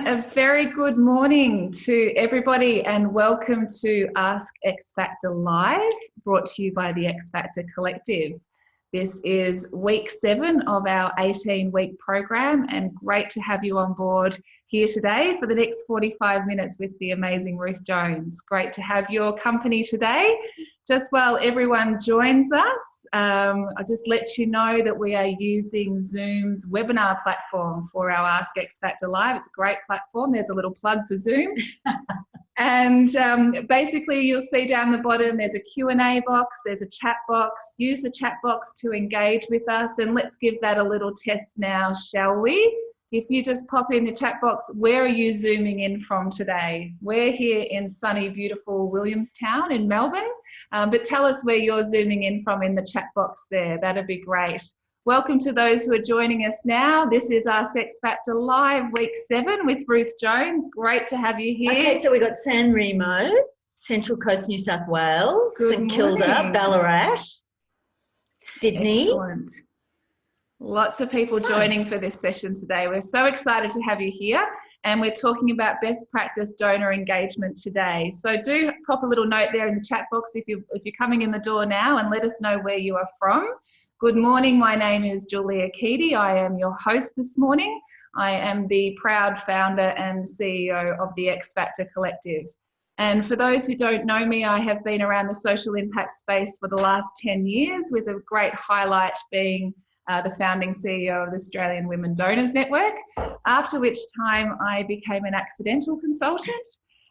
And a very good morning to everybody and welcome to Ask X Factor Live, brought to you by the X Factor Collective. This is week 7 of our 18-week program, and great to have you on board here today for the next 45 minutes with the amazing Ruth Jones. Great to have your company today. Just while everyone joins us, I'll just let you know that we are using Zoom's webinar platform for our Ask X Factor Live. It's a great platform. There's a little plug for Zoom. And basically you'll see down the bottom there's a Q&A box, there's a chat box. Use the chat box to engage with us, and let's give that a little test now, shall we? If you just pop in the chat box, where are you zooming in from today? We're here in sunny, beautiful Williamstown in Melbourne, but tell us where you're zooming in from in the chat box there. That'd be great. Welcome to those who are joining us now. This is Ask X Factor Live, week 7 with Ruth Jones. Great to have you here. Okay, so we've got San Remo, Central Coast, New South Wales, St Kilda, Ballarat, Sydney. Excellent. Lots of people joining for this session today. We're so excited to have you here, and we're talking about best practice donor engagement today. So do pop a little note there in the chat box if you're coming in the door now, and let us know where you are from. Good morning, my name is Keady. I am your host this morning. I am the proud founder and CEO of the X Factor Collective. And for those who don't know me, I have been around the social impact space for the last 10 years, with a great highlight being the founding CEO of the Australian Women Donors Network, after which time I became an accidental consultant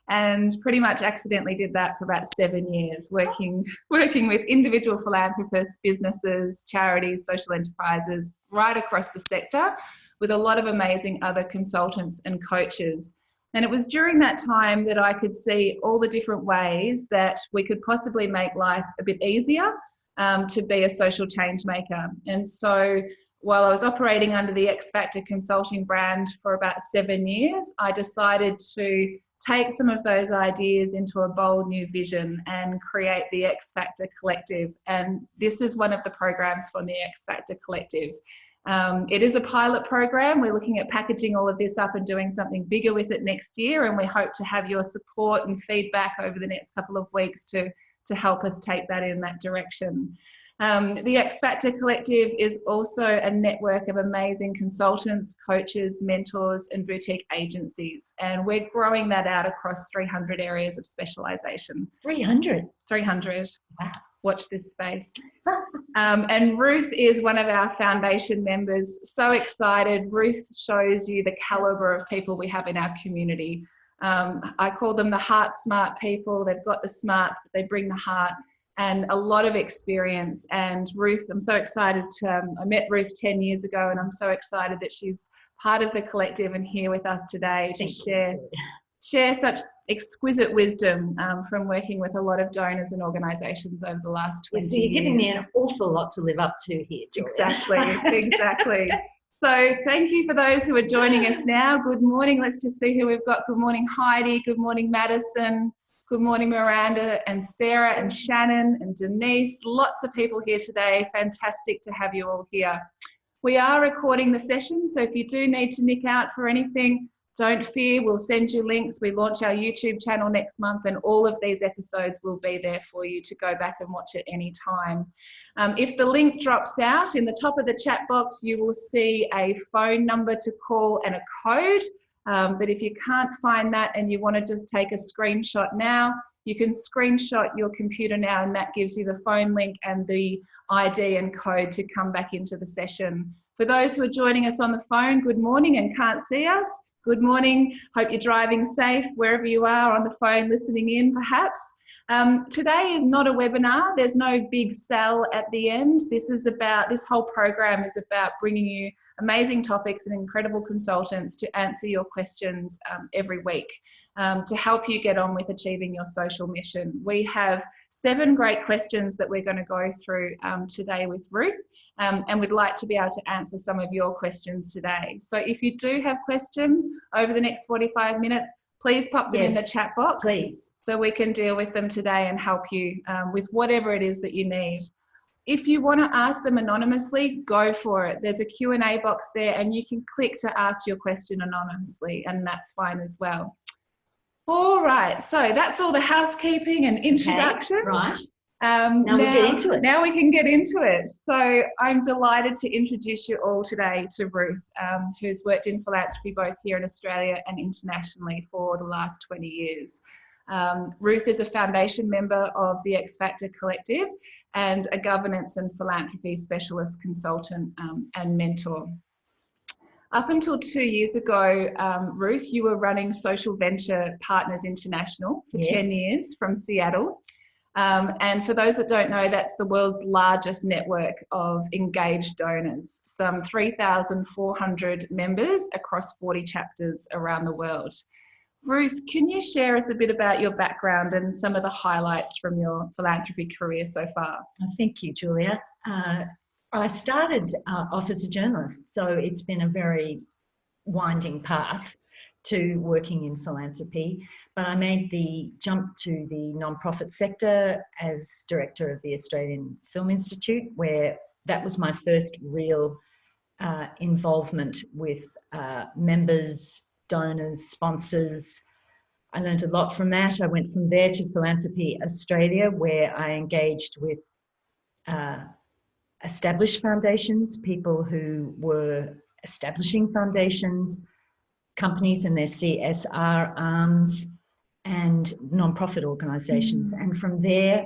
and pretty much accidentally did that for about 7 years, working with individual philanthropists, businesses, charities, social enterprises, right across the sector, with a lot of amazing other consultants and coaches. And it was during that time that I could see all the different ways that we could possibly make life a bit easier to be a social change maker. And so while I was operating under the X Factor Consulting brand for about 7 years, I decided to take some of those ideas into a bold new vision and create the X Factor Collective. And this is one of the programs from the X Factor Collective. It is a pilot program. We're looking at packaging all of this up and doing something bigger with it next year, and we hope to have your support and feedback over the next couple of weeks to help us take that in that direction. The X Factor Collective is also a network of amazing consultants, coaches, mentors, and boutique agencies. And we're growing that out across 300 areas of specialisation. 300? 300. Wow. Watch this space. And Ruth is one of our foundation members. So excited. Ruth shows you the calibre of people we have in our community. I call them the heart smart people. They've got the smarts, but they bring the heart and a lot of experience. And Ruth, I'm so excited I met Ruth 10 years ago, and I'm so excited that she's part of the collective and here with us today to share such exquisite wisdom from working with a lot of donors and organisations over the last 20 years. You're giving me an awful lot to live up to here, Julia. Exactly. So thank you for those who are joining us now. Good morning. Let's just see who we've got. Good morning, Heidi. Good morning, Madison. Good morning, Miranda and Sarah and Shannon and Denise. Lots of people here today. Fantastic to have you all here. We are recording the session, so if you do need to nick out for anything, don't fear, we'll send you links. We launch our YouTube channel next month, and all of these episodes will be there for you to go back and watch at any time. If the link drops out, in the top of the chat box, you will see a phone number to call and a code. But if you can't find that and you want to just take a screenshot now, you can screenshot your computer now, and that gives you the phone link and the ID and code to come back into the session. For those who are joining us on the phone, good morning and can't see us. Good morning. Hope you're driving safe wherever you are on the phone listening in perhaps. Today is not a webinar. There's no big sell at the end. This whole program is about bringing you amazing topics and incredible consultants to answer your questions every week to help you get on with achieving your social mission. We have 7 great questions that we're going to go through today with Ruth, and we'd like to be able to answer some of your questions today. So if you do have questions over the next 45 minutes, please pop them in the chat box, please, so we can deal with them today and help you with whatever it is that you need. if you want to ask them anonymously, go for it. There's a Q&A box there and you can click to ask your question anonymously, and that's fine as well. All right, so that's all the housekeeping and introductions. Okay, right. Now we get into it. Now we can get into it. So I'm delighted to introduce you all today to Ruth, who's worked in philanthropy both here in Australia and internationally for the last 20 years. Ruth is a foundation member of the X Factor Collective and a governance and philanthropy specialist consultant and mentor. Up until 2 years ago, Ruth, you were running Social Venture Partners International for 10 years from Seattle. And for those that don't know, that's the world's largest network of engaged donors, some 3,400 members across 40 chapters around the world. Ruth, can you share us a bit about your background and some of the highlights from your philanthropy career so far? Thank you, Julia. I started off as a journalist, so it's been a very winding path to working in philanthropy, but I made the jump to the non-profit sector as director of the Australian Film Institute, where that was my first real involvement with members, donors, sponsors. I learned a lot from that. I went from there to Philanthropy Australia, where I engaged with established foundations, people who were establishing foundations, companies and their CSR arms, and non-profit organisations. And from there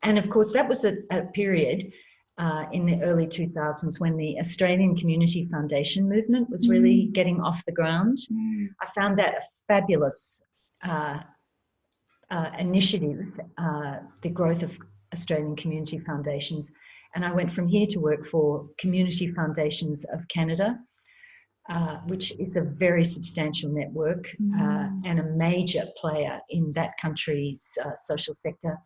and of course that was a period in the early 2000s when the Australian Community Foundation movement was really getting off the ground. I found that a fabulous initiative, the growth of Australian community foundations. And I went from here to work for Community Foundations of Canada, which is a very substantial network and a major player in that country's social sector.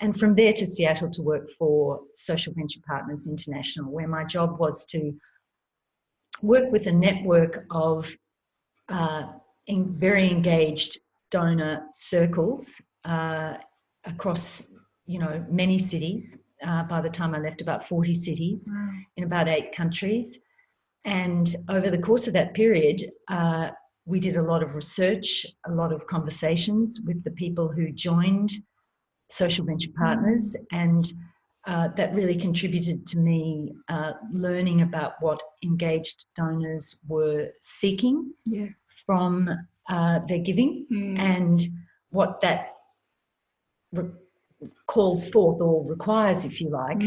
And from there to Seattle to work for Social Venture Partners International, where my job was to work with a network of very engaged donor circles across, many cities. By the time I left, about 40 cities in about 8 countries. And over the course of that period, we did a lot of research, a lot of conversations with the people who joined Social Venture Partners, and that really contributed to me learning about what engaged donors were seeking from their giving and what that calls forth or requires, if you like,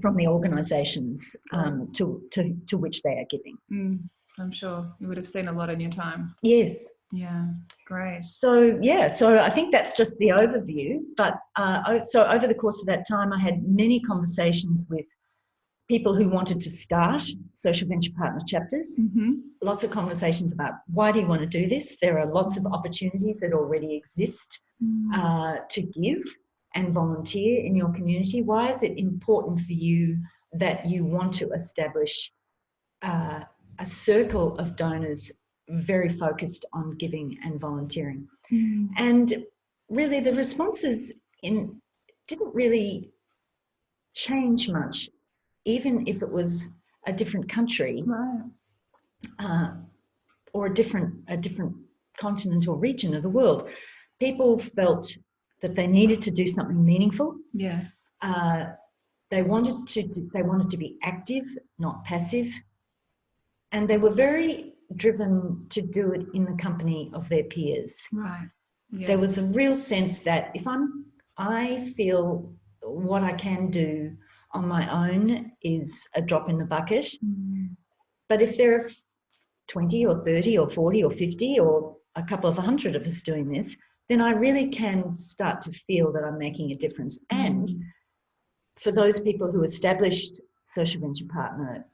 from the organisations to which they are giving. I'm sure you would have seen a lot in your time. Yes. Yeah, great. So I think that's just the overview. But so over the course of that time, I had many conversations with people who wanted to start Social Venture Partner chapters. Lots of conversations about, why do you want to do this? There are lots of opportunities that already exist to give and volunteer in your community. Why is it important for you that you want to establish a circle of donors very focused on giving and volunteering? And really the responses didn't really change much, even if it was a different country or a different continent or region of the world. People felt that they needed to do something meaningful. Yes. They wanted to be active, not passive. And they were very driven to do it in the company of their peers. Right. Yes. There was a real sense that if I feel what I can do on my own is a drop in the bucket. But if there are 20 or 30 or 40 or 50 or a couple of 100 of us doing this, then I really can start to feel that I'm making a difference. And for those people who established Social Venture Partner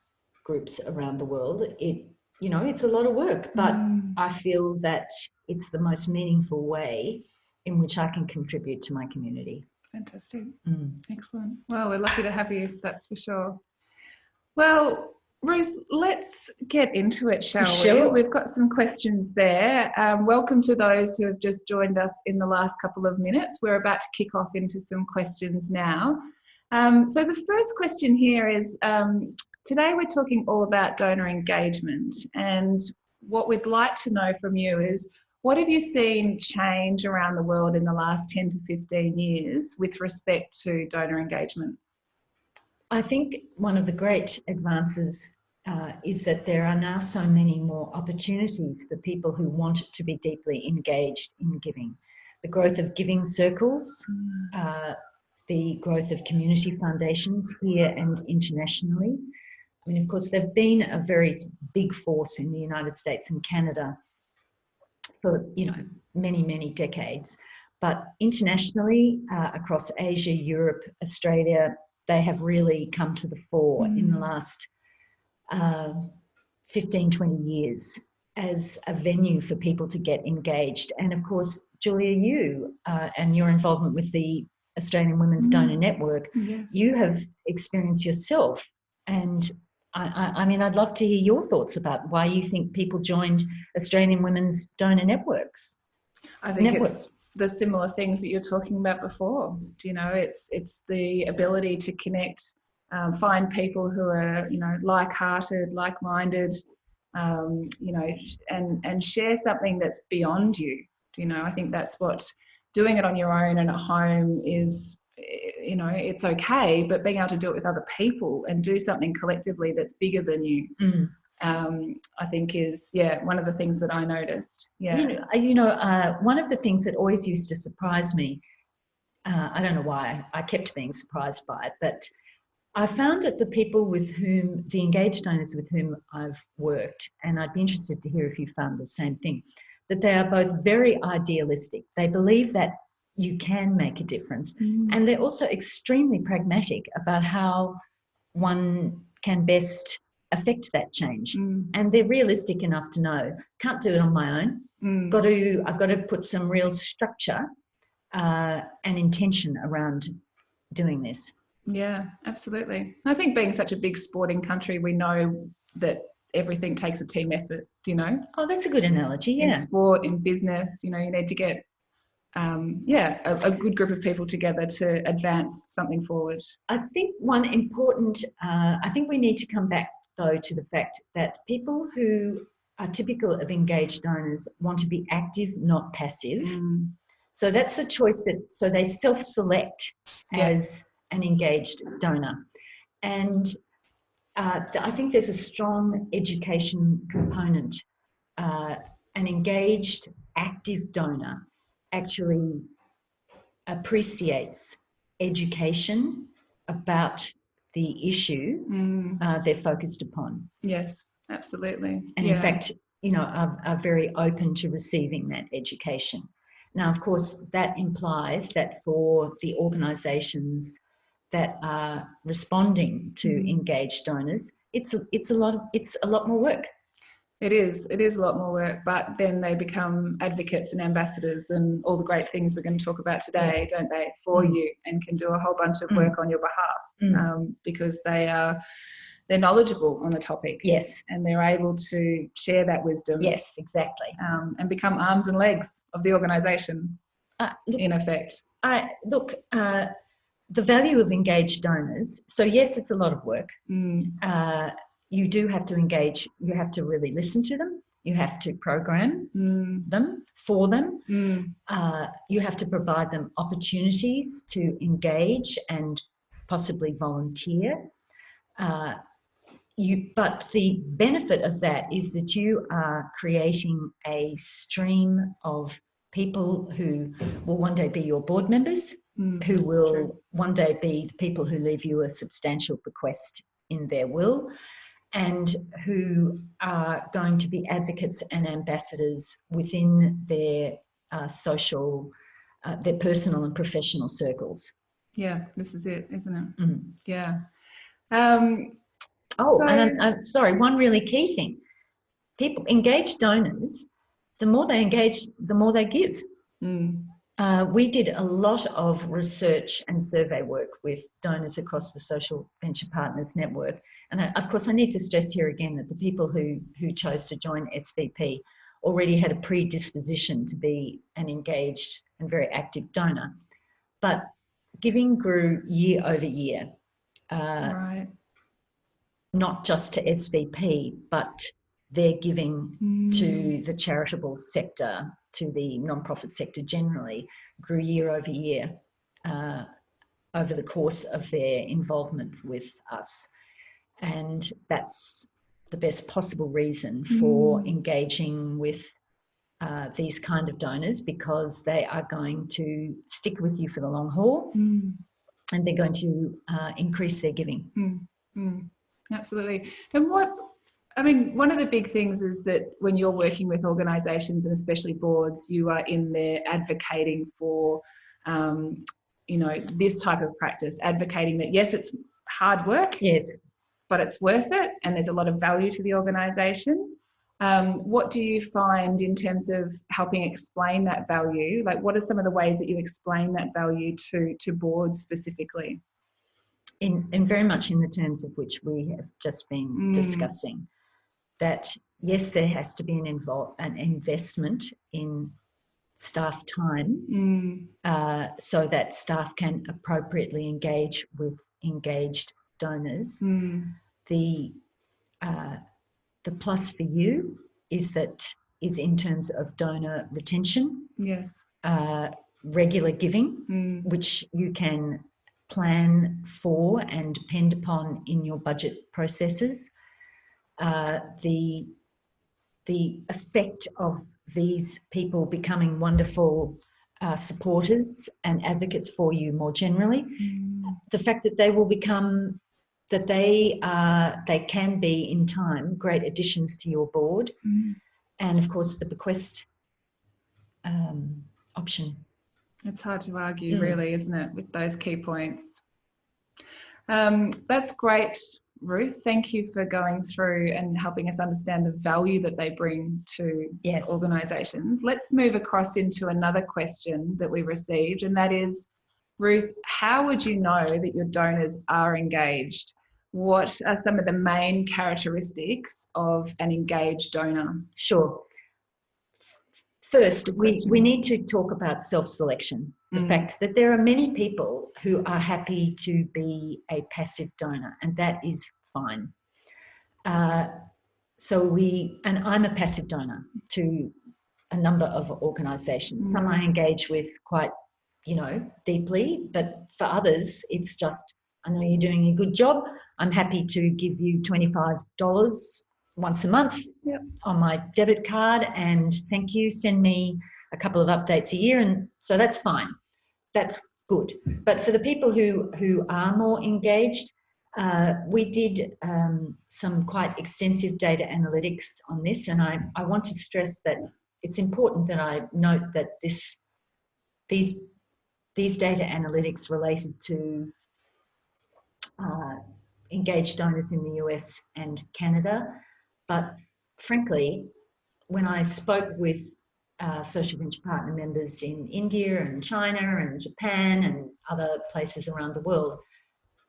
groups around the world, it's a lot of work, but I feel that it's the most meaningful way in which I can contribute to my community. Fantastic. Excellent. Well, we're lucky to have you, that's for sure. Well, Ruth, let's get into it, shall Sure. we? We've got some questions there. Welcome to those who have just joined us in the last couple of minutes. We're about to kick off into some questions now. So the first question here is, today we're talking all about donor engagement, and what we'd like to know from you is, what have you seen change around the world in the last 10 to 15 years with respect to donor engagement? I think one of the great advances is that there are now so many more opportunities for people who want to be deeply engaged in giving. The growth of giving circles, the growth of community foundations here and internationally. I mean, of course, they've been a very big force in the United States and Canada for, many, many decades. But internationally, across Asia, Europe, Australia, they have really come to the fore in the last 15, 20 years as a venue for people to get engaged. And of course, Julia, you and your involvement with the Australian Women's Donor Network, yes. You have experienced yourself. And I mean, I'd love to hear your thoughts about why you think people joined Australian Women's Donor Networks. I think it's the similar things that you're talking about before. It's the ability to connect, find people who are, like-hearted, like-minded, and share something that's beyond you. I think that's what doing it on your own and at home is, it's okay, but being able to do it with other people and do something collectively that's bigger than you. I think is, one of the things that I noticed. One of the things that always used to surprise me, I don't know why I kept being surprised by it, but I found that the people with whom, the engaged donors with whom I've worked, and I'd be interested to hear if you found the same thing, that they are both very idealistic. They believe that you can make a difference, and they're also extremely pragmatic about how one can best affect that change. And they're realistic enough to know, can't do it on my own. I've got to put some real structure and intention around doing this. Yeah, absolutely. I think being such a big sporting country, we know that everything takes a team effort, Oh, that's a good analogy, yeah. In sport, in business, you need to get a good group of people together to advance something forward. I think one important, I think we need to come back though to the fact that people who are typical of engaged donors want to be active, not passive. So that's a choice so they self-select as an engaged donor. And I think there's a strong education component. An engaged, active donor actually appreciates education about the issue they're focused upon. Yes, absolutely. And in fact, are very open to receiving that education. Now, of course, that implies that for the organisations that are responding to engaged donors, it's a lot more work. It is a lot more work, but then they become advocates and ambassadors and all the great things we're going to talk about today, don't they, for you, and can do a whole bunch of work on your behalf because they're knowledgeable on the topic. Yes. And they're able to share that wisdom. Yes, exactly. And become arms and legs of the organisation, in effect. The value of engaged donors, so yes, it's a lot of work. You do have to engage, you have to really listen to them, you have to program them for them, you have to provide them opportunities to engage and possibly volunteer. But the benefit of that is that you are creating a stream of people who will one day be your board members, who will one day be the people who leave you a substantial bequest in their will, and who are going to be advocates and ambassadors within their their personal and professional circles. Yeah, this is it, isn't it? Yeah. And I'm sorry, one really key thing. People, engaged donors, the more they engage, the more they give. We did a lot of research and survey work with donors across the Social Venture Partners Network. And of course, I need to stress here again that the people who chose to join SVP already had a predisposition to be an engaged and very active donor. But giving grew year over year. Right. Not just to SVP, but their giving to the charitable sector, to the non-profit sector generally, grew year over year over the course of their involvement with us. And that's the best possible reason for engaging with these kind of donors, because they are going to stick with you for the long haul and they're going to increase their giving. Absolutely. And one of the big things is that when you're working with organisations and especially boards, you are in there advocating for, this type of practice, advocating that, yes, it's hard work, yes, but it's worth it and there's a lot of value to the organisation. What do you find in terms of helping explain that value? Like, what are some of the ways that you explain that value to boards specifically? In very much in the terms of which we have just been discussing, that yes, there has to be an investment in staff time so that staff can appropriately engage with engaged donors. The plus for you is in terms of donor retention. Yes. Regular giving, which you can plan for and depend upon in your budget processes. The effect of these people becoming wonderful supporters and advocates for you more generally. The fact that they will become, that they can be in time great additions to your board. And of course the bequest option. It's hard to argue, really, isn't it, with those key points? That's great, Ruth. Thank you for going through and helping us understand the value that they bring to organisations. Let's move across into another question that we received, and that is, Ruth, how would you know that your donors are engaged? What are some of the main characteristics of an engaged donor? Sure. First, we need to talk about self-selection, the fact that there are many people who are happy to be a passive donor, and that is fine. And I'm a passive donor to a number of organisations. Some I engage with quite, deeply, but for others, it's just, I know you're doing a good job. I'm happy to give you $25 once a month on my debit card, and thank you, send me a couple of updates a year, and so that's fine. That's good. But for the people who are more engaged, we did some quite extensive data analytics on this, and I want to stress that it's important that I note that these data analytics related to engaged donors in the US and Canada. But frankly, when I spoke with social venture partner members in India and China and Japan and other places around the world,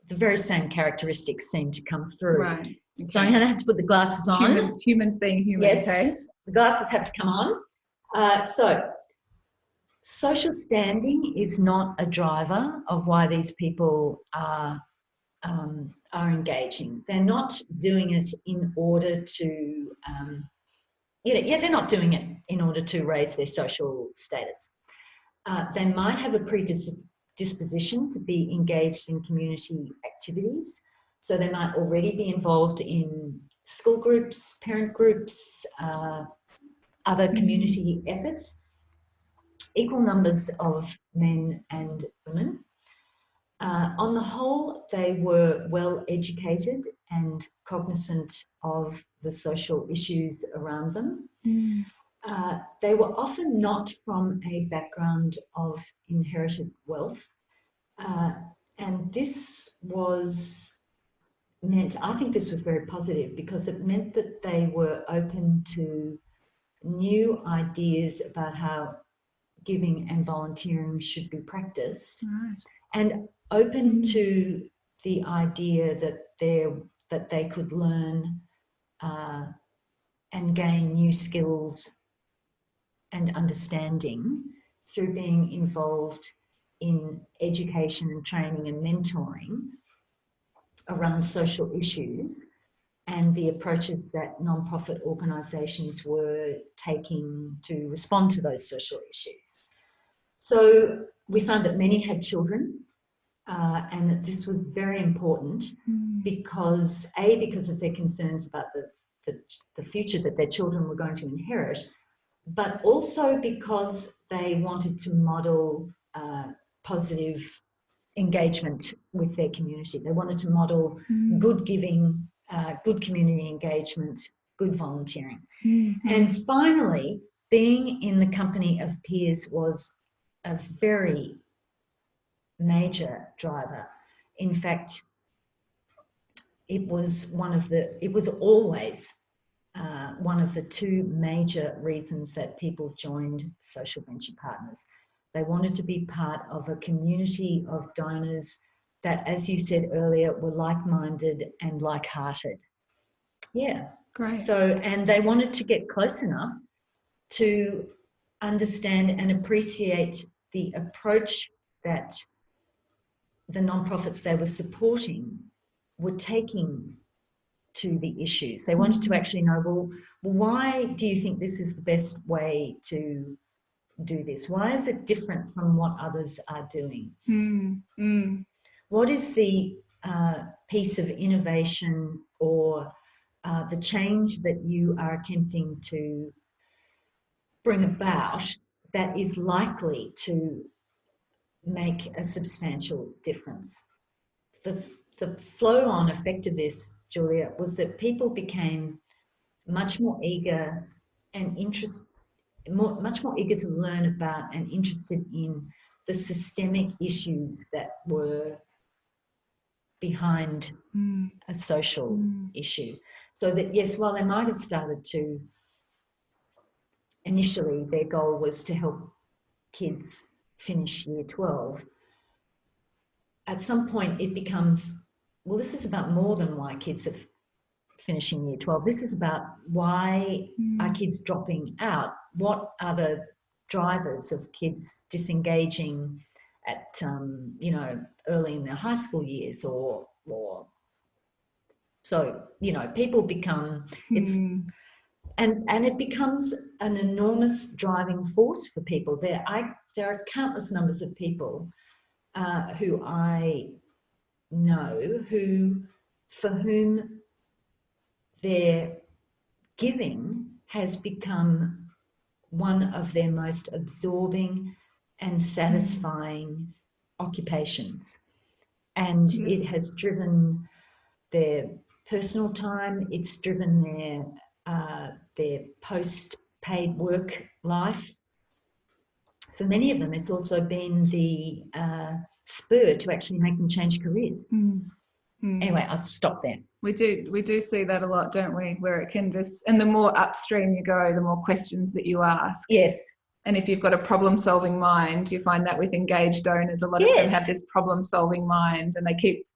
the very same characteristics seem to come through. Right. Okay. So I'm going to have to put the glasses on. Humans being human. Yes, okay? The glasses have to come on. So social standing is not a driver of why these people are engaging. They're not doing it in order to, they're not doing it in order to raise their social status. They might have a predisposition to be engaged in community activities. So they might already be involved in school groups, parent groups, other community efforts. Equal numbers of men and women. On the whole, they were well educated and cognizant of the social issues around them. They were often not from a background of inherited wealth. And this I think this was very positive, because it meant that they were open to new ideas about how giving and volunteering should be practiced, Right. and open to the idea that they could learn and gain new skills and understanding through being involved in education and training and mentoring around social issues and the approaches that non-profit organisations were taking to respond to those social issues. So we found that many had children, and that this was very important because of their concerns about the future that their children were going to inherit, but also because they wanted to model positive engagement with their community. They wanted to model good giving, good community engagement, good volunteering. And finally, being in the company of peers was a very major driver. In fact, it was always one of the two major reasons that people joined Social Venture Partners. They wanted to be part of a community of donors that, as you said earlier, were like-minded and like-hearted. Yeah. Great. So, and they wanted to get close enough to understand and appreciate the approach that the nonprofits they were supporting were taking to the issues. They wanted to actually know, well, why do you think this is the best way to do this? Why is it different from what others are doing? What is the piece of innovation or the change that you are attempting to bring about that is likely to make a substantial difference? The flow-on effect of this, Julia, was that people became much more eager and much more eager to learn about and interested in the systemic issues that were behind a social issue. So that, yes, while they might have started to, initially their goal was to help kids finish year 12, at some point it becomes, well, this is about more than why kids are finishing year 12. This is about why are kids dropping out? What are the drivers of kids disengaging at, early in their high school years or so, people become, and it becomes an enormous driving force for people. There are countless numbers of people who I know for whom their giving has become one of their most absorbing and satisfying occupations. And it has driven their personal time, it's driven their post-paid work life. For many of them, it's also been the spur to actually make them change careers. Anyway, I've stopped there. We do see that a lot, don't we? Where it can just, and the more upstream you go, the more questions that you ask. Yes. And if you've got a problem-solving mind, you find that with engaged donors, a lot of them have this problem-solving mind, and they keep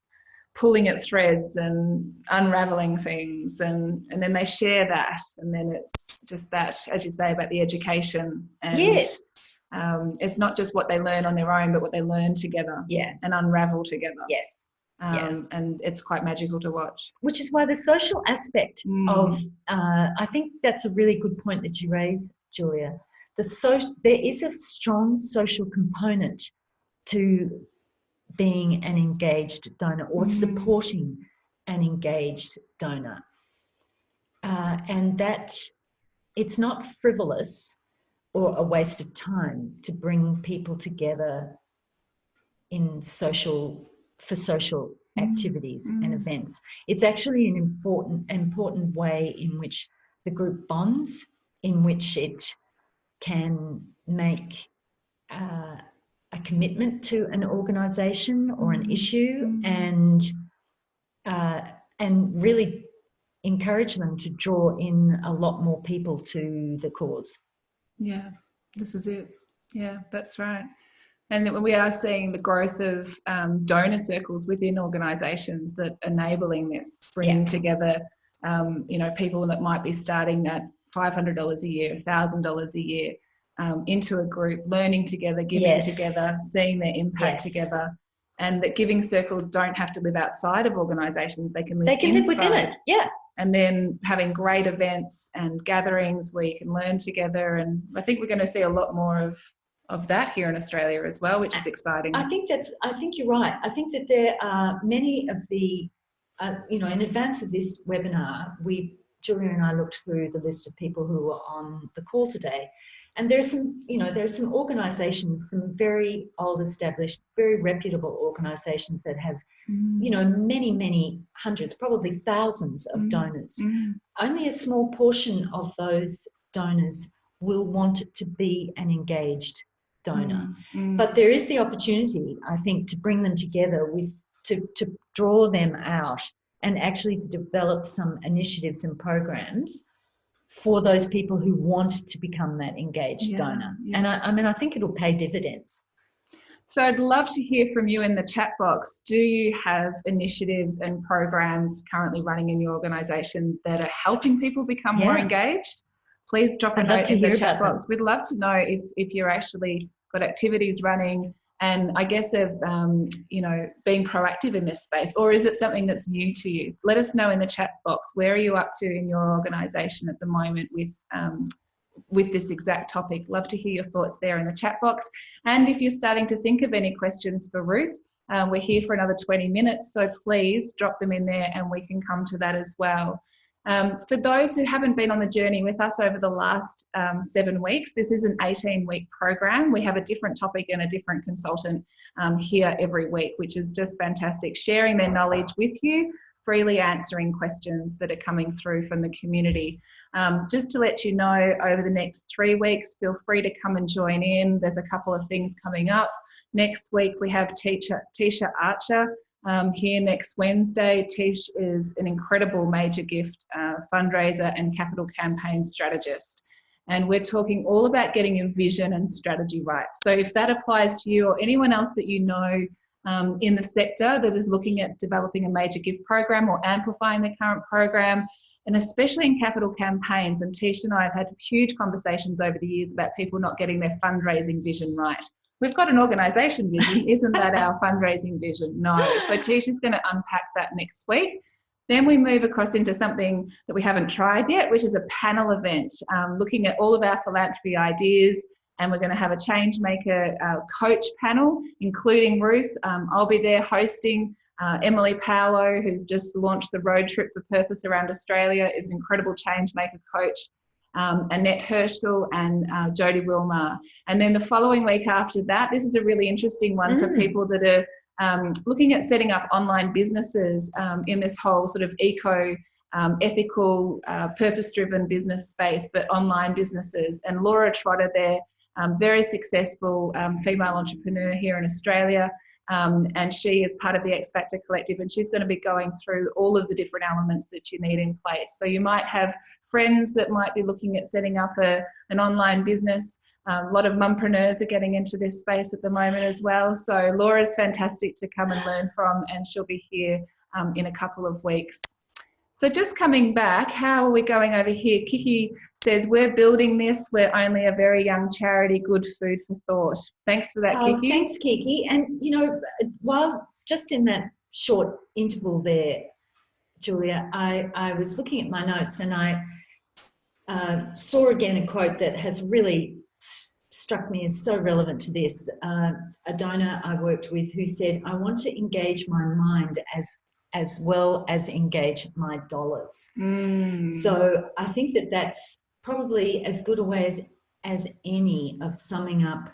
pulling at threads and unraveling things, and then they share that, and then it's just that, as you say, about the education. And it's not just what they learn on their own, but what they learn together and unravel together. Yes. And it's quite magical to watch. Which is why the social aspect of, I think that's a really good point that you raise, Julia. There is a strong social component to being an engaged donor or supporting an engaged donor. And that it's not frivolous or a waste of time to bring people together in for social activities and events. It's actually an important way in which the group bonds, in which it can make a commitment to an organisation or an issue, and really encourage them to draw in a lot more people to the cause. Yeah, this is it. Yeah, that's right. And we are seeing the growth of donor circles within organisations that enabling this, bringing together, people that might be starting at $500 a year, $1,000 a year, into a group, learning together, giving together, seeing their impact together, and that giving circles don't have to live outside of organisations; they can live within it. Yeah. And then having great events and gatherings where you can learn together. And I think we're going to see a lot more of that here in Australia as well, which is exciting. I think you're right. I think that there are many of the, in advance of this webinar, Julia and I looked through the list of people who were on the call today. And there's some organisations, some very old established, very reputable organisations that have, many, many hundreds, probably thousands of donors. Only a small portion of those donors will want to be an engaged donor. But there is the opportunity, I think, to bring them together to draw them out and actually to develop some initiatives and programs for those people who want to become that engaged donor. And I think it'll pay dividends. So I'd love to hear from you in the chat box. Do you have initiatives and programs currently running in your organisation that are helping people become more engaged? Please drop a note in the chat box. We'd love to know if you're actually got activities running, and I guess of being proactive in this space, or is it something that's new to you? Let us know in the chat box. Where are you up to in your organisation at the moment with this exact topic? Love to hear your thoughts there in the chat box. And if you're starting to think of any questions for Ruth, we're here for another 20 minutes, so please drop them in there and we can come to that as well. For those who haven't been on the journey with us over the last 7 weeks, this is an 18-week program. We have a different topic and a different consultant here every week, which is just fantastic, sharing their knowledge with you, freely answering questions that are coming through from the community. Just to let you know, over the next 3 weeks, feel free to come and join in. There's a couple of things coming up. Next week, we have Tisha Archer here next Wednesday. Tish is an incredible major gift fundraiser and capital campaign strategist. And we're talking all about getting your vision and strategy right. So if that applies to you or anyone else that you know in the sector that is looking at developing a major gift program or amplifying the current program, and especially in capital campaigns, and Tish and I have had huge conversations over the years about people not getting their fundraising vision right. We've got an organisation vision, isn't that our fundraising vision? No. So Tish is going to unpack that next week. Then we move across into something that we haven't tried yet, which is a panel event, looking at all of our philanthropy ideas. And we're going to have a change maker coach panel, including Ruth. I'll be there hosting. Emily Paolo, who's just launched the Road Trip for Purpose around Australia, is an incredible change maker coach. Annette Herschel and Jodie Wilmar. And then the following week after that, this is a really interesting one for people that are looking at setting up online businesses in this whole sort of ethical, purpose-driven business space, but online businesses. And Laura Trotter there, very successful female entrepreneur here in Australia. And she is part of the X Factor Collective, and she's going to be going through all of the different elements that you need in place. So you might have friends that might be looking at setting up an online business. A lot of mumpreneurs are getting into this space at the moment as well. So Laura's fantastic to come and learn from, and she'll be here in a couple of weeks. So just coming back, how are we going over here? Kiki says, we're building this. We're only a very young charity. Good food for thought. Thanks for that, Kiki. Thanks, Kiki. And, while just in that short interval there, Julia, I was looking at my notes and I saw again a quote that has really struck me as so relevant to this. A donor I worked with who said, I want to engage my mind as well as engage my dollars. So I think that that's probably as good a way as any of summing up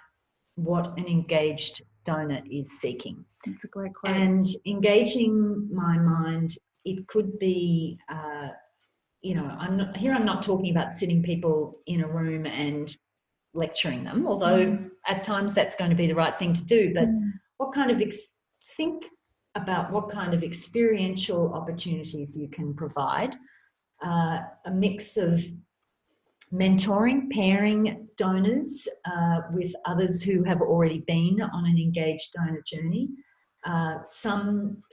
what an engaged donor is seeking. That's a great quote. And engaging my mind, it could be, I'm not talking about sitting people in a room and lecturing them, although at times that's going to be the right thing to do, but what kind of think about what kind of experiential opportunities you can provide, a mix of mentoring, pairing donors with others who have already been on an engaged donor journey. Some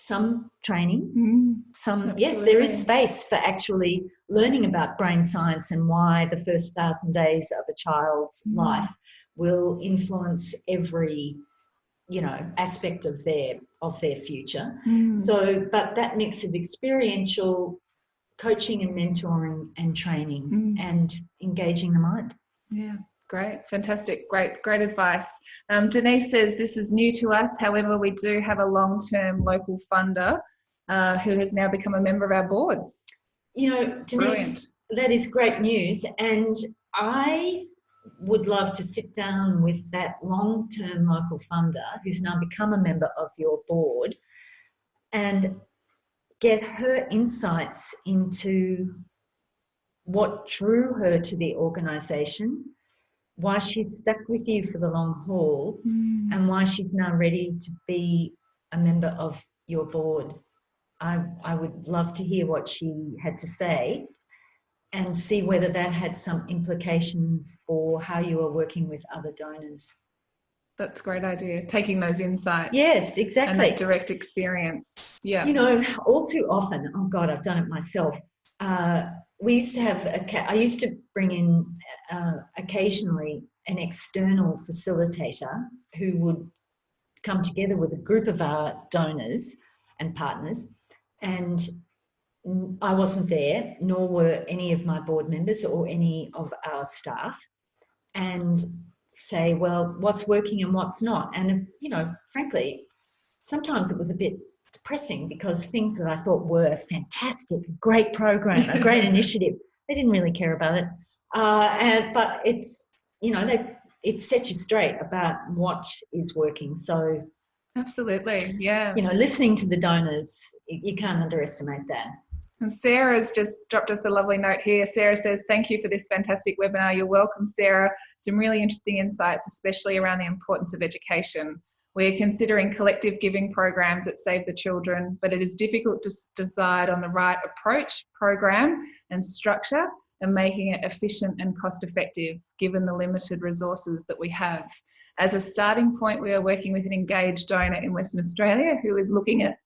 training, yes, there is space for actually learning about brain science and why the first 1,000 days of a child's life will influence every, aspect of their future. So, but that mix of experiential coaching and mentoring and training and engaging the mind. Yeah. Great, fantastic, great advice. Denise says this is new to us. However, we do have a long-term local funder who has now become a member of our board. Denise, brilliant. That is great news. And I would love to sit down with that long-term local funder who's now become a member of your board and get her insights into what drew her to the organisation, why she's stuck with you for the long haul, and why she's now ready to be a member of your board. I would love to hear what she had to say and see whether that had some implications for how you are working with other donors. That's a great idea, taking those insights. Yes, exactly. And that direct experience. Yeah. All too often, oh God, I've done it myself. We used to have, I used to bring in occasionally an external facilitator who would come together with a group of our donors and partners, and I wasn't there, nor were any of my board members or any of our staff, and say, well, what's working and what's not. And, frankly, sometimes it was a bit depressing because things that I thought were fantastic, a great program, a great initiative, they didn't really care about it. But it's, it sets you straight about what is working. So absolutely, yeah. Listening to the donors, you can't underestimate that. And Sarah's just dropped us a lovely note here. Sarah says, thank you for this fantastic webinar. You're welcome, Sarah. Some really interesting insights, especially around the importance of education. We're considering collective giving programs that save the children, but it is difficult to decide on the right approach, program and structure, and making it efficient and cost effective given the limited resources that we have. As a starting point, we are working with an engaged donor in Western Australia who is looking at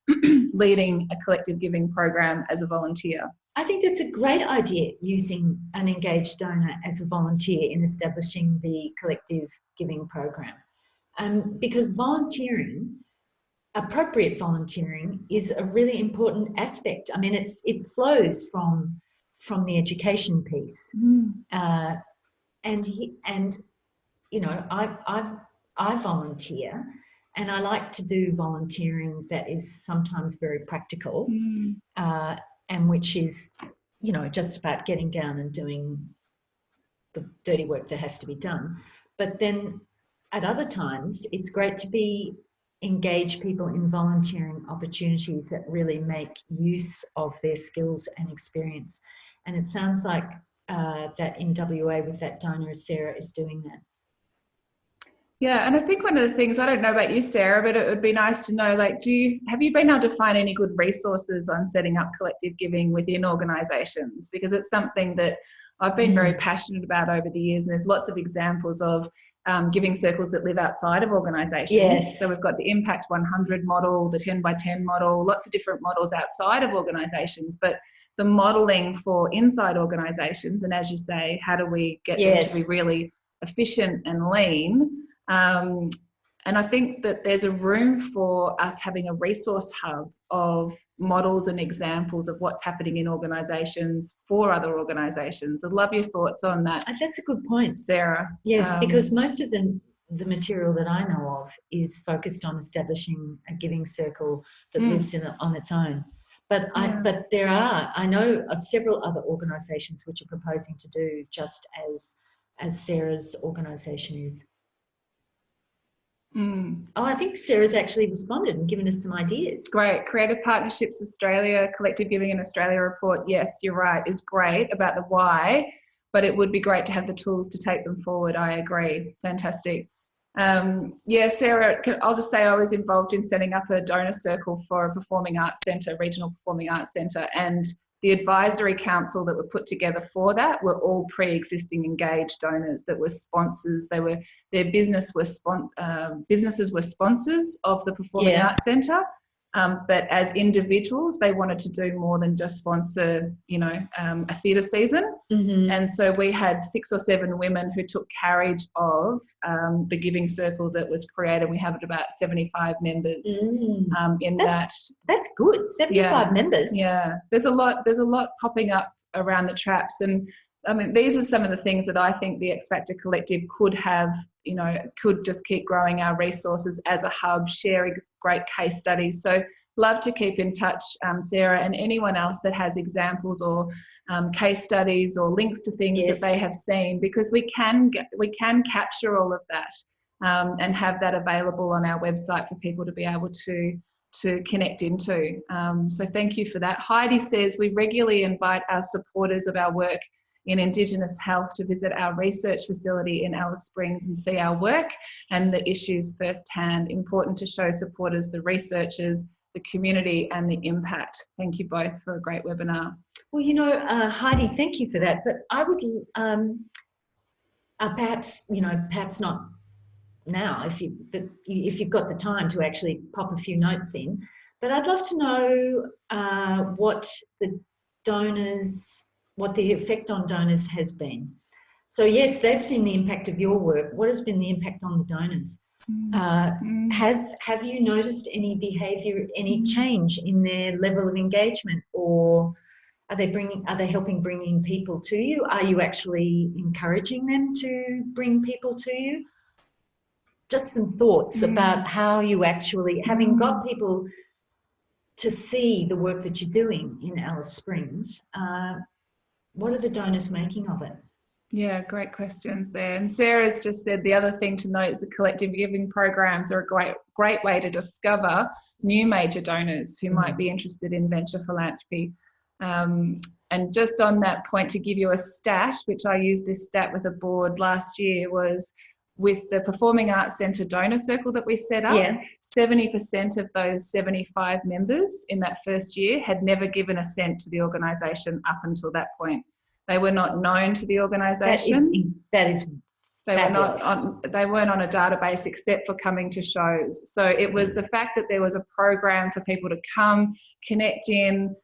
leading a collective giving program as a volunteer. I think that's a great idea, using an engaged donor as a volunteer in establishing the collective giving program. Because volunteering, appropriate volunteering, is a really important aspect. I mean, it flows from the education piece. I volunteer, and I like to do volunteering that is sometimes very practical, and which is, just about getting down and doing the dirty work that has to be done. But then at other times, it's great to engage people in volunteering opportunities that really make use of their skills and experience. And it sounds like that in WA with that donor, Sarah is doing that. Yeah, and I think one of the things, I don't know about you, Sarah, but it would be nice to know, have you been able to find any good resources on setting up collective giving within organisations? Because it's something that I've been very passionate about over the years, and there's lots of examples of giving circles that live outside of organisations. Yes. So we've got the Impact 100 model, the 10 by 10 model, lots of different models outside of organisations, but the modelling for inside organisations, and as you say, how do we get them to be really efficient and lean? And I think that there's a room for us having a resource hub of models and examples of what's happening in organisations for other organisations. I'd love your thoughts on that. That's a good point, Sarah. Yes, because most of the material that I know of is focused on establishing a giving circle that lives on its own. But I know of several other organisations which are proposing to do just as Sarah's organisation is. Oh, I think Sarah's actually responded and given us some ideas. Great. Creative Partnerships Australia, Collective Giving in Australia report, yes, you're right, is great about the why, but it would be great to have the tools to take them forward. I agree. Fantastic. Sarah, I'll just say I was involved in setting up a donor circle for a performing arts centre, regional performing arts centre, and the advisory council that were put together for that were all pre-existing engaged donors that were sponsors. Their businesses were sponsors of the Performing Arts Centre. But as individuals, they wanted to do more than just sponsor, a theatre season. And so we had 6 or 7 women who took carriage of the giving circle that was created. We have about 75 members That's good. 75 members. Yeah, there's a lot popping up around the traps, and I mean, these are some of the things that I think the X Factor Collective could have, could just keep growing our resources as a hub, sharing great case studies. So love to keep in touch, Sarah, and anyone else that has examples or case studies or links to things that they have seen, because we can capture all of that and have that available on our website for people to be able to connect into. So thank you for that. Heidi says, we regularly invite our supporters of our work in Indigenous health to visit our research facility in Alice Springs and see our work and the issues firsthand. Important to show supporters the researchers, the community and the impact. Thank you both for a great webinar. Well, Heidi, thank you for that. But I would perhaps not now if you've got the time to actually pop a few notes in. But I'd love to know what the effect on donors has been. So yes, they've seen the impact of your work. What has been the impact on the donors? Have you noticed any behaviour, any change in their level of engagement, or are they helping bringing people to you? Are you actually encouraging them to bring people to you? Just some thoughts about how you actually, having got people to see the work that you're doing in Alice Springs, what are the donors making of it? Yeah, great questions there. And Sarah's just said the other thing to note is the collective giving programs are a great way to discover new major donors who might be interested in venture philanthropy. And just on that point, to give you a stat, which I used this stat with a board last year, was with the Performing Arts Centre donor circle that we set up, 70% of those 75 members in that first year had never given a cent to the organisation up until that point. They were not known to the organisation. That is fabulous. They weren't on a database except for coming to shows. So it was the fact that there was a program for people to come, connect in.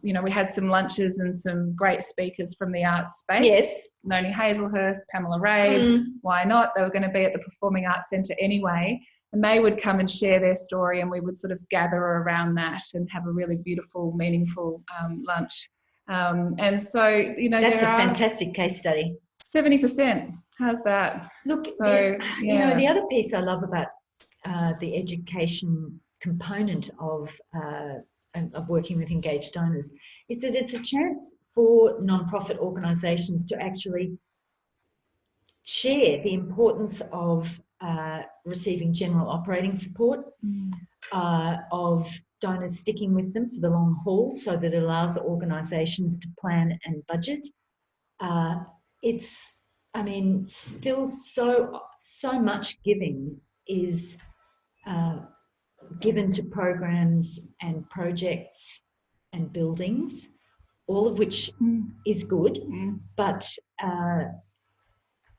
We had some lunches and some great speakers from the arts space. Yes. Noni Hazelhurst, Pamela Ray. Why not? They were going to be at the Performing Arts Centre anyway. And they would come and share their story, and we would sort of gather around that and have a really beautiful, meaningful lunch. And so, that's a fantastic case study. 70%. How's that? Look, so the other piece I love about the education component of working with engaged donors is that it's a chance for non-profit organisations to actually share the importance of receiving general operating support, of donors sticking with them for the long haul, so that it allows organisations to plan and budget. Still so much giving is given to programs and projects and buildings, all of which is good, but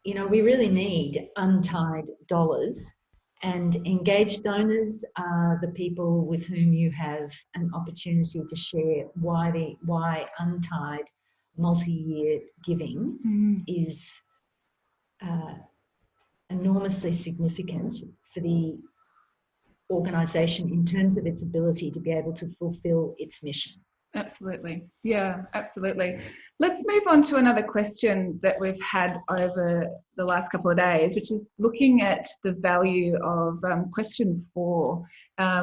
we really need untied dollars, and engaged donors are the people with whom you have an opportunity to share why untied multi-year giving is enormously significant for the organisation in terms of its ability to be able to fulfil its mission. Absolutely. Yeah, absolutely. Let's move on to another question that we've had over the last couple of days, which is looking at the value of question 4,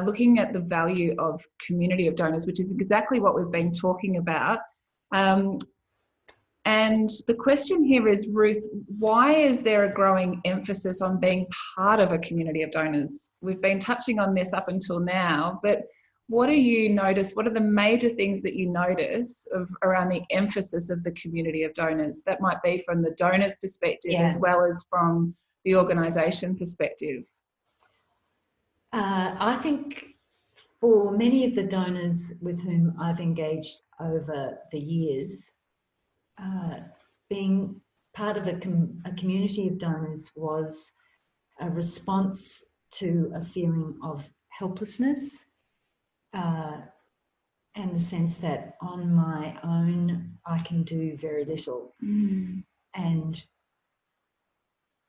looking at the value of community of donors, which is exactly what we've been talking about. And the question here is, Ruth, why is there a growing emphasis on being part of a community of donors? We've been touching on this up until now, but what do you notice? What are the major things that you notice around the emphasis of the community of donors? That might be from the donor's perspective as well as from the organisation perspective. I think for many of the donors with whom I've engaged, over the years, being part of a community of donors was a response to a feeling of helplessness, and the sense that on my own I can do very little. And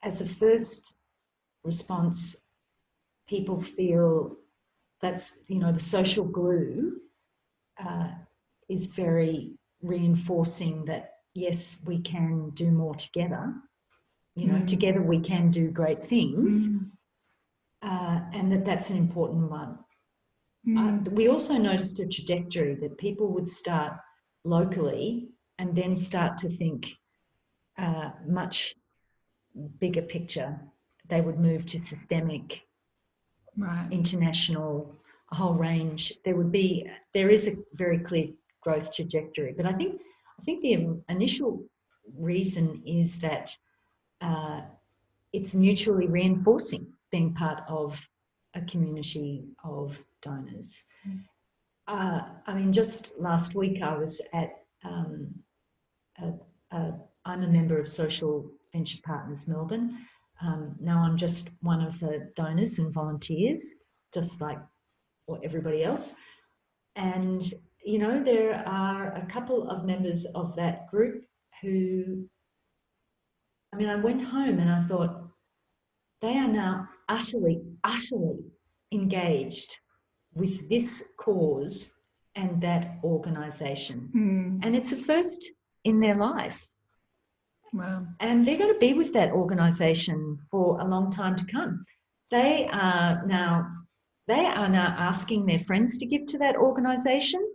as a first response, people feel that's, the social glue is very reinforcing that, yes, we can do more together. Together we can do great things, and that's an important one. We also noticed a trajectory that people would start locally and then start to think much bigger picture. They would move to systemic, international, a whole range. There is a very clear growth trajectory, but I think the initial reason is that it's mutually reinforcing being part of a community of donors. Just last week I was at, I'm a member of Social Venture Partners Melbourne. Now I'm just one of the donors and volunteers, just like everybody else. And, there are a couple of members of that group who, I went home and I thought, they are now utterly engaged with this cause and that organisation. And it's a first in their life. Wow. And they're going to be with that organisation for a long time to come. They are now asking their friends to give to that organisation.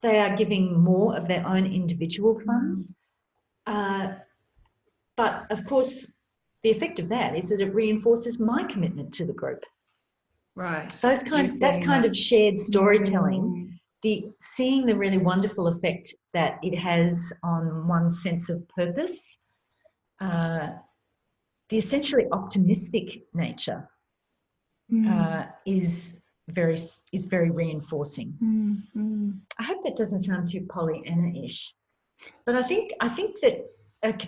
They are giving more of their own individual funds. But of course, the effect of that is that it reinforces my commitment to the group. Right. That kind of shared storytelling, seeing the really wonderful effect that it has on one's sense of purpose, the essentially optimistic nature is very reinforcing. I hope that doesn't sound too Pollyanna-ish, but I think that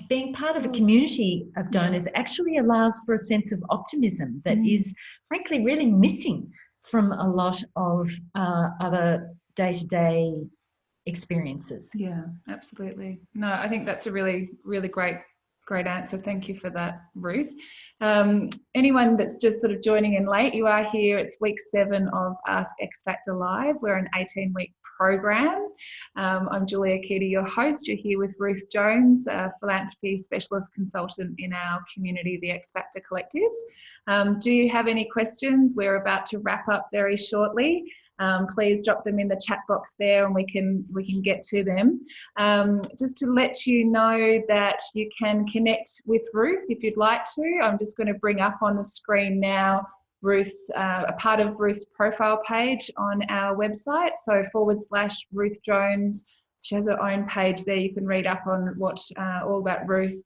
being part of a community of donors actually allows for a sense of optimism that is, frankly, really missing from a lot of other day-to-day experiences. Yeah, absolutely. No, I think that's a really, really great answer. Thank you for that, Ruth. Anyone that's just sort of joining in late, you are here. It's week 7 of Ask X Factor Live. We're an 18-week program. I'm Julia Keady, your host. You're here with Ruth Jones, a philanthropy specialist consultant in our community, the X Factor Collective. Do you have any questions? We're about to wrap up very shortly. Please drop them in the chat box there and we can get to them. Just to let you know that you can connect with Ruth if you'd like to. I'm just going to bring up on the screen now Ruth's, a part of Ruth's profile page on our website. So / Ruth Jones. She has her own page there. You can read up on what all about Ruth.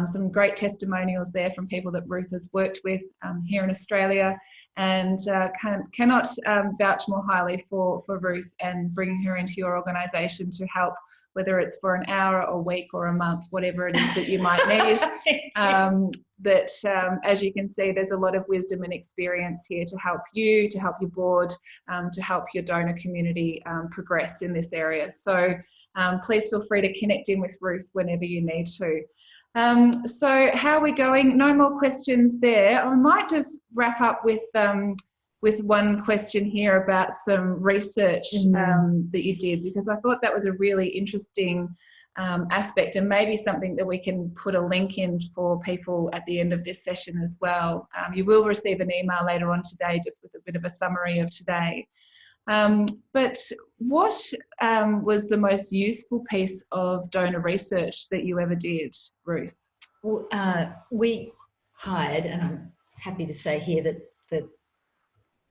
Some great testimonials there from people that Ruth has worked with here in Australia. And cannot vouch more highly for Ruth and bringing her into your organisation to help, whether it's for an hour, a week or a month, whatever it is that you might need. As you can see, there's a lot of wisdom and experience here to help you, to help your board, to help your donor community progress in this area. So please feel free to connect in with Ruth whenever you need to. So how are we going? No more questions there. I might just wrap up with one question here about some research that you did, because I thought that was a really interesting aspect, and maybe something that we can put a link in for people at the end of this session as well. You will receive an email later on today just with a bit of a summary of today. But what was the most useful piece of donor research that you ever did, Ruth? Well, we hired, and I'm happy to say here that the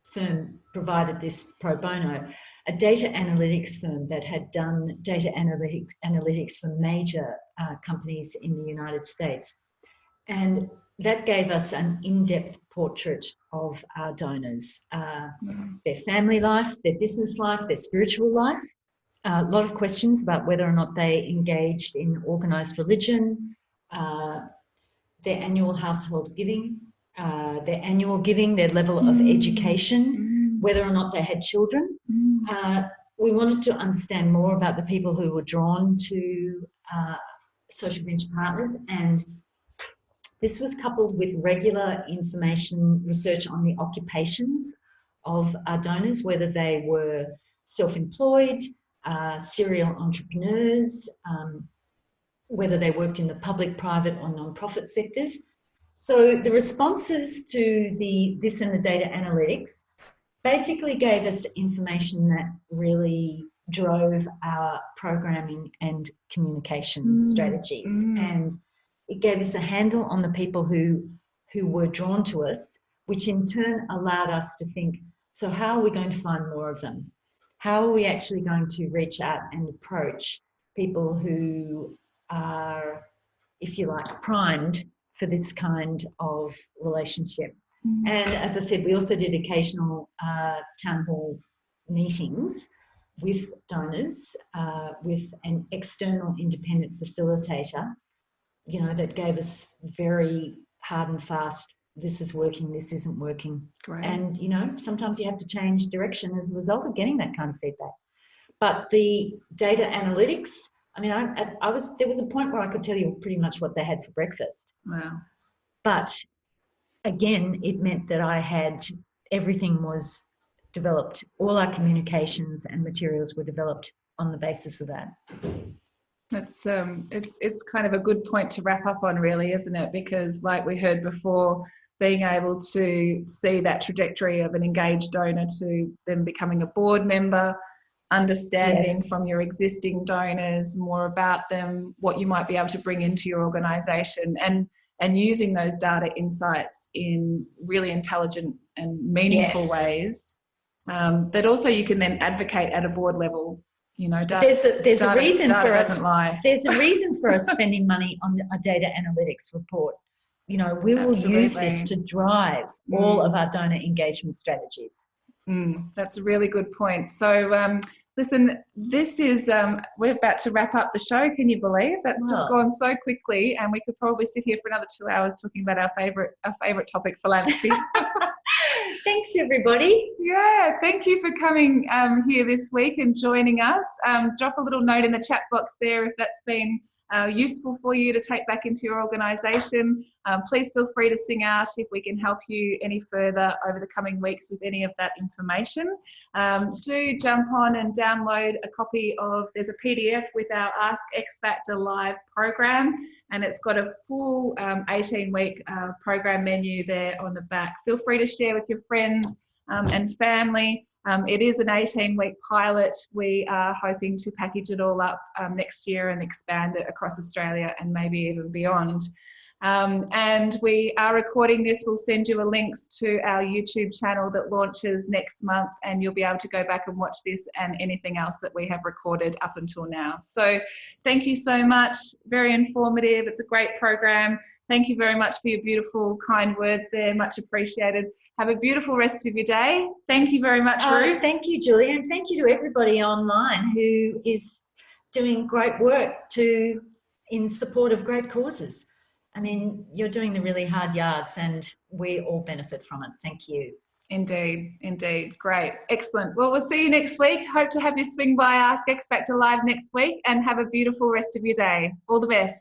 firm provided this pro bono, a data analytics firm that had done data analytics for major companies in the United States. And that gave us an in-depth portrait of our donors, their family life, their business life, their spiritual life, a lot of questions about whether or not they engaged in organised religion, their annual household giving, their annual giving, their level of education, whether or not they had children. We wanted to understand more about the people who were drawn to social venture partners, and this was coupled with regular information research on the occupations of our donors, whether they were self-employed, serial entrepreneurs, whether they worked in the public, private or non-profit sectors. So the responses to this and the data analytics basically gave us information that really drove our programming and communication strategies. And it gave us a handle on the people who were drawn to us, which in turn allowed us to think, so how are we going to find more of them? How are we actually going to reach out and approach people who are, if you like, primed for this kind of relationship? And as I said, we also did occasional town hall meetings with donors, with an external independent facilitator, you know, that gave us very hard and fast, this is working, this isn't working. Great. And, you know, sometimes you have to change direction as a result of getting that kind of feedback. But the data analytics, I mean, there was a point where I could tell you pretty much what they had for breakfast. Wow. But again, it meant that everything was developed. All our communications and materials were developed on the basis of that. That's it's kind of a good point to wrap up on, really, isn't it? Because like we heard before, being able to see that trajectory of an engaged donor to them becoming a board member, understanding from your existing donors more about them, what you might be able to bring into your organisation, and using those data insights in really intelligent and meaningful ways, that also you can then advocate at a board level. You know, there's a reason for us. Lie. There's a reason for us spending money on a data analytics report. You know, we will use this to drive all of our donor engagement strategies. That's a really good point. So, listen, this is we're about to wrap up the show. Can you believe that's just gone so quickly? And we could probably sit here for another 2 hours talking about our favorite topic, philanthropy. Thanks, everybody. Yeah, thank you for coming here this week and joining us. Drop a little note in the chat box there if that's been useful for you to take back into your organisation. Please feel free to sing out if we can help you any further over the coming weeks with any of that information. Do jump on and download a copy there's a PDF with our Ask X Factor Live program, and it's got a full 18-week program menu there on the back. Feel free to share with your friends and family. It is an 18-week pilot. We are hoping to package it all up next year and expand it across Australia and maybe even beyond. And we are recording this. We'll send you links to our YouTube channel that launches next month, and you'll be able to go back and watch this and anything else that we have recorded up until now. So thank you so much. Very informative. It's a great program. Thank you very much for your beautiful, kind words there. Much appreciated. Have a beautiful rest of your day. Thank you very much, Ruth. Thank you, Julie, and thank you to everybody online who is doing great work in support of great causes. I mean, you're doing the really hard yards and we all benefit from it. Thank you. Indeed, indeed. Great. Excellent. Well, we'll see you next week. Hope to have you swing by Ask X Factor Live next week, and have a beautiful rest of your day. All the best.